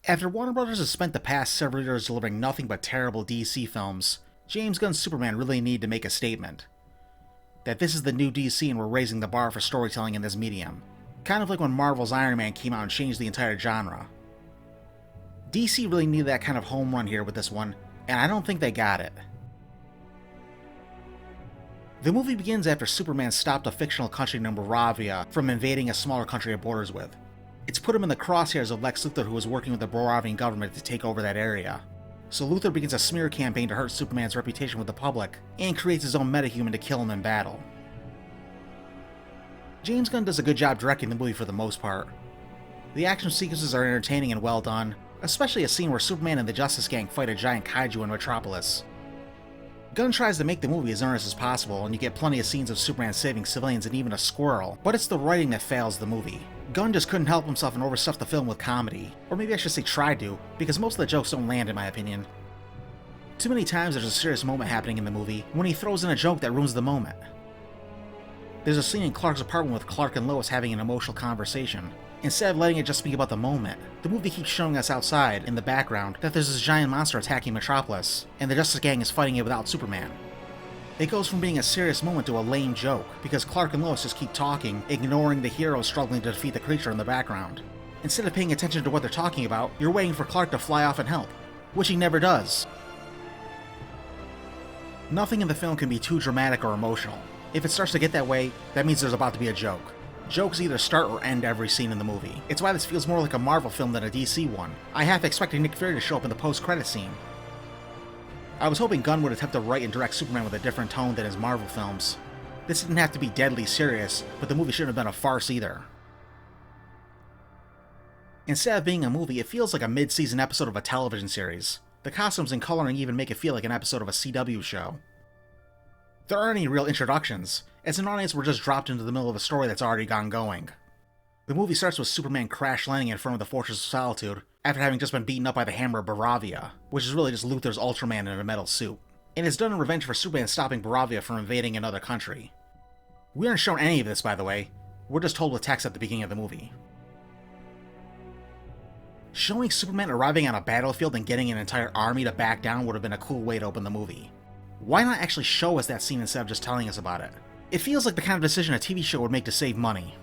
After Warner Bros. Has spent the past several years delivering nothing but terrible DC films, James Gunn's Superman really needed to make a statement. That this is the new DC and we're raising the bar for storytelling in this medium. Kind of like when Marvel's Iron Man came out and changed the entire genre. DC really needed that kind of home run here with this one, and I don't think they got it. The movie begins after Superman stopped a fictional country named Boravia from invading a smaller country it borders with. It's put him in the crosshairs of Lex Luthor, who was working with the Boravian government to take over that area. So Luthor begins a smear campaign to hurt Superman's reputation with the public, and creates his own metahuman to kill him in battle. James Gunn does a good job directing the movie for the most part. The action sequences are entertaining and well done, especially a scene where Superman and the Justice Gang fight a giant kaiju in Metropolis. Gunn tries to make the movie as earnest as possible, and you get plenty of scenes of Superman saving civilians and even a squirrel, but it's the writing that fails the movie. Gunn just couldn't help himself and overstuffed the film with comedy, or maybe I should say tried to, because most of the jokes don't land in my opinion. Too many times there's a serious moment happening in the movie when he throws in a joke that ruins the moment. There's a scene in Clark's apartment with Clark and Lois having an emotional conversation. Instead of letting it just be about the moment, the movie keeps showing us outside, in the background, that there's this giant monster attacking Metropolis, and the Justice Gang is fighting it without Superman. It goes from being a serious moment to a lame joke, because Clark and Lois just keep talking, ignoring the hero struggling to defeat the creature in the background. Instead of paying attention to what they're talking about, you're waiting for Clark to fly off and help, which he never does. Nothing in the film can be too dramatic or emotional. If it starts to get that way, that means there's about to be a joke. Jokes either start or end every scene in the movie. It's why this feels more like a Marvel film than a DC one. I half expected Nick Fury to show up in the post-credit scene. I was hoping Gunn would attempt to write and direct Superman with a different tone than his Marvel films. This didn't have to be deadly serious, but the movie shouldn't have been a farce either. Instead of being a movie, it feels like a mid-season episode of a television series. The costumes and coloring even make it feel like an episode of a CW show. There aren't any real introductions. As an audience, we're just dropped into the middle of a story that's already gone going. The movie starts with Superman crash landing in front of the Fortress of Solitude, after having just been beaten up by the hammer of Boravia, which is really just Luthor's Ultraman in a metal suit. And it's done in revenge for Superman stopping Boravia from invading another country. We aren't shown any of this, by the way. We're just told with text at the beginning of the movie. Showing Superman arriving on a battlefield and getting an entire army to back down would have been a cool way to open the movie. Why not actually show us that scene instead of just telling us about it? It feels like the kind of decision a TV show would make to save money.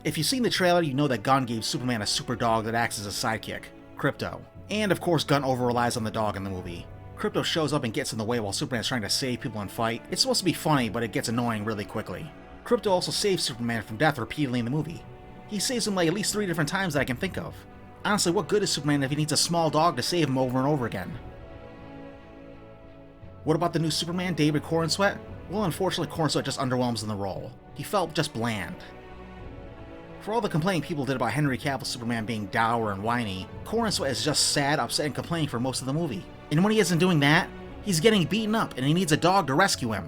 If you've seen the trailer, you know that Gunn gave Superman a super dog that acts as a sidekick, Krypto. And of course Gunn over-relies on the dog in the movie. Krypto shows up and gets in the way while Superman's trying to save people and fight. It's supposed to be funny, but it gets annoying really quickly. Krypto also saves Superman from death repeatedly in the movie. He saves him like at least 3 different times that I can think of. Honestly, what good is Superman if he needs a small dog to save him over and over again? What about the new Superman, David Corenswet? Well, unfortunately, Corenswet just underwhelms in the role. He felt just bland. For all the complaining people did about Henry Cavill's Superman being dour and whiny, Corenswet is just sad, upset, and complaining for most of the movie. And when he isn't doing that, he's getting beaten up and he needs a dog to rescue him.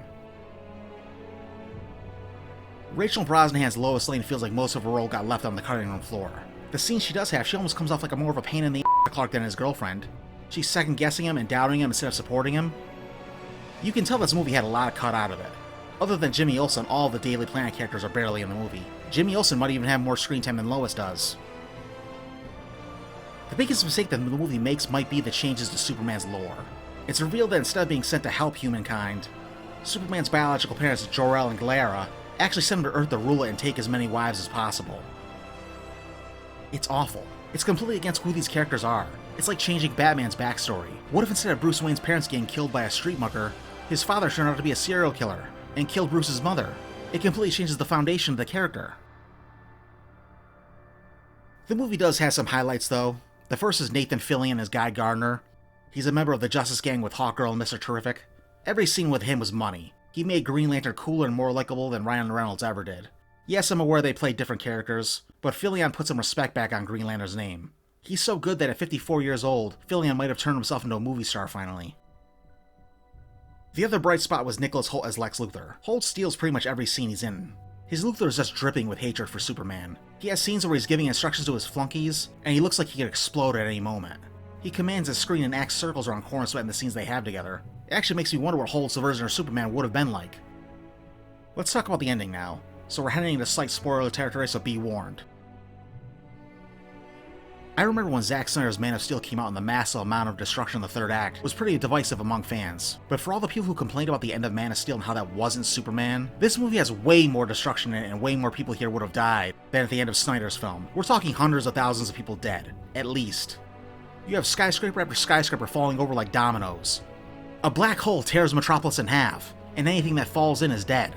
Rachel Brosnahan's Lois Lane feels like most of her role got left on the cutting room floor. The scene she does have, she almost comes off like more of a pain in the to Clark than his girlfriend. She's second-guessing him and doubting him instead of supporting him. You can tell this movie had a lot cut out of it. Other than Jimmy Olsen, all the Daily Planet characters are barely in the movie. Jimmy Olsen might even have more screen time than Lois does. The biggest mistake that the movie makes might be the changes to Superman's lore. It's revealed that instead of being sent to help humankind, Superman's biological parents, Jor-El and Glaera, actually send him to Earth to rule it and take as many wives as possible. It's awful. It's completely against who these characters are. It's like changing Batman's backstory. What if instead of Bruce Wayne's parents getting killed by a street mucker, his father turned out to be a serial killer and killed Bruce's mother? It completely changes the foundation of the character. The movie does have some highlights though. The first is Nathan Fillion as Guy Gardner. He's a member of the Justice Gang with Hawkgirl and Mr. Terrific. Every scene with him was money. He made Green Lantern cooler and more likable than Ryan Reynolds ever did. Yes, I'm aware they played different characters, but Fillion put some respect back on Green Lantern's name. He's so good that at 54 years old, Fillion might have turned himself into a movie star finally. The other bright spot was Nicholas Hoult as Lex Luthor. Hoult steals pretty much every scene he's in. His Luthor is just dripping with hatred for Superman. He has scenes where he's giving instructions to his flunkies, and he looks like he could explode at any moment. He commands his screen and acts circles around Corenswet in the scenes they have together. It actually makes me wonder what Hoult's version of Superman would have been like. Let's talk about the ending now. So we're heading into slight spoiler territory, so be warned. I remember when Zack Snyder's Man of Steel came out and the massive amount of destruction in the third act was pretty divisive among fans, but for all the people who complained about the end of Man of Steel and how that wasn't Superman, this movie has way more destruction in it and way more people here would have died than at the end of Snyder's film. We're talking hundreds of thousands of people dead, at least. You have skyscraper after skyscraper falling over like dominoes. A black hole tears Metropolis in half, and anything that falls in is dead.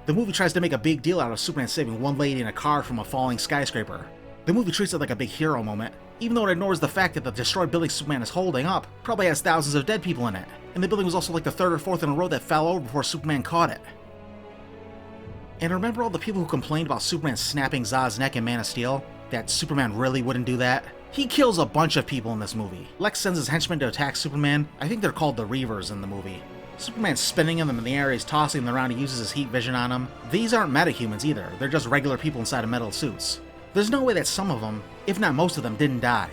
The movie tries to make a big deal out of Superman saving one lady in a car from a falling skyscraper. The movie treats it like a big hero moment, even though it ignores the fact that the destroyed building Superman is holding up probably has thousands of dead people in it, and the building was also like the third or fourth in a row that fell over before Superman caught it. And remember all the people who complained about Superman snapping Zod's neck in Man of Steel? That Superman really wouldn't do that? He kills a bunch of people in this movie. Lex sends his henchmen to attack Superman. I think they're called the Reavers in the movie. Superman's spinning them in the air, he's tossing them around, he uses his heat vision on them. These aren't metahumans either, they're just regular people inside of metal suits. There's no way that some of them, if not most of them, didn't die.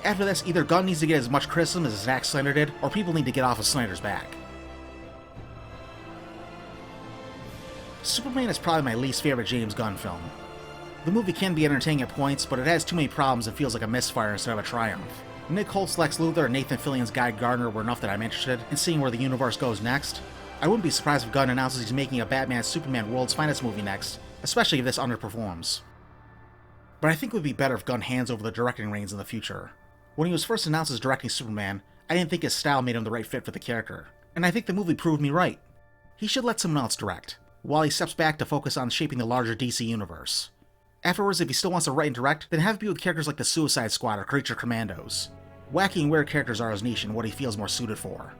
After this, either Gunn needs to get as much criticism as Zack Snyder did, or people need to get off of Snyder's back. Superman is probably my least favorite James Gunn film. The movie can be entertaining at points, but it has too many problems and feels like a misfire instead of a triumph. Nick Holt's Lex Luthor and Nathan Fillion's Guy Gardner were enough that I'm interested in seeing where the universe goes next. I wouldn't be surprised if Gunn announces he's making a Batman-Superman World's Finest movie next, especially if this underperforms. But I think it would be better if Gunn hands over the directing reins in the future. When he was first announced as directing Superman, I didn't think his style made him the right fit for the character, and I think the movie proved me right. He should let someone else direct, while he steps back to focus on shaping the larger DC universe. Afterwards, if he still wants to write and direct, then have it be with characters like the Suicide Squad or Creature Commandos. Wacky and weird characters are his niche and what he feels more suited for.